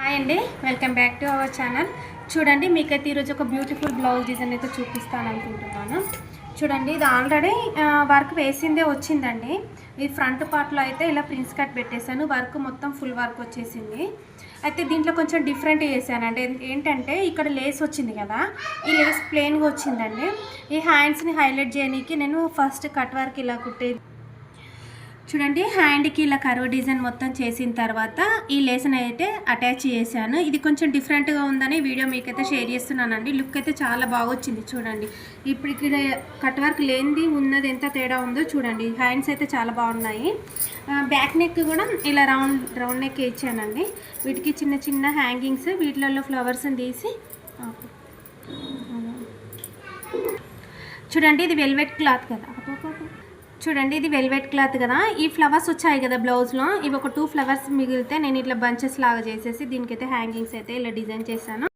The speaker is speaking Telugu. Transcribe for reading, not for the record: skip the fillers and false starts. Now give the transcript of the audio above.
హాయ్ అండి, welcome back to our channel. చూడండి, మీకైతే ఈరోజు ఒక బ్యూటిఫుల్ బ్లౌజ్ డిజైన్ అయితే చూపిస్తాను అనుకుంటున్నాను. చూడండి, ఇది ఆల్రెడీ వర్క్ వేసిందే వచ్చిందండి. ఈ ఫ్రంట్ పార్ట్లో అయితే ఇలా ప్రిన్స్ కట్ పెట్టేశాను. వర్క్ మొత్తం ఫుల్ వర్క్ వచ్చేసింది. అయితే దీంట్లో కొంచెం డిఫరెంట్ చేశానంటే ఏంటంటే, ఇక్కడ లేస్ వచ్చింది కదా, ఈ లేస్ ప్లెయిన్గా వచ్చిందండి. ఈ హ్యాండ్స్ని హైలైట్ చేయడానికి నేను ఫస్ట్ కట్ వర్క్ ఇలా చూడండి, హ్యాండ్కి ఇలా కర్వ్ డిజైన్ మొత్తం చేసిన తర్వాత ఈ లేస్ని అయితే అటాచ్ చేశాను. ఇది కొంచెం డిఫరెంట్గా ఉందని వీడియో మీకైతే షేర్ చేస్తున్నానండి. లుక్ అయితే చాలా బాగా వచ్చింది. చూడండి, ఇప్పుడు ఇక్కడ కట్ వర్క్ లేనిది ఉన్నది ఎంత తేడా ఉందో చూడండి. హ్యాండ్స్ అయితే చాలా బాగున్నాయి. బ్యాక్ నెక్ కూడా ఇలా రౌండ్ నెక్ ఇచ్చానండి. వీటికి చిన్న చిన్న హ్యాంగింగ్స్, వీటిలలో ఫ్లవర్స్ని తీసి చూడండి, ఇది వెల్వెట్ క్లాత్ కదా. చూడండి, ఇది వెల్వెట్ క్లాత్ కదా. ఈ ఫ్లవర్స్ వచ్చాయి కదా బ్లౌజ్లో, ఇవి ఒక 2 ఫ్లవర్స్ మిగిలితే నేను ఇట్లా బంచెస్ లాగా చేసేసి దీనికైతే హ్యాంగింగ్స్ అయితే ఇలా డిజైన్ చేశాను.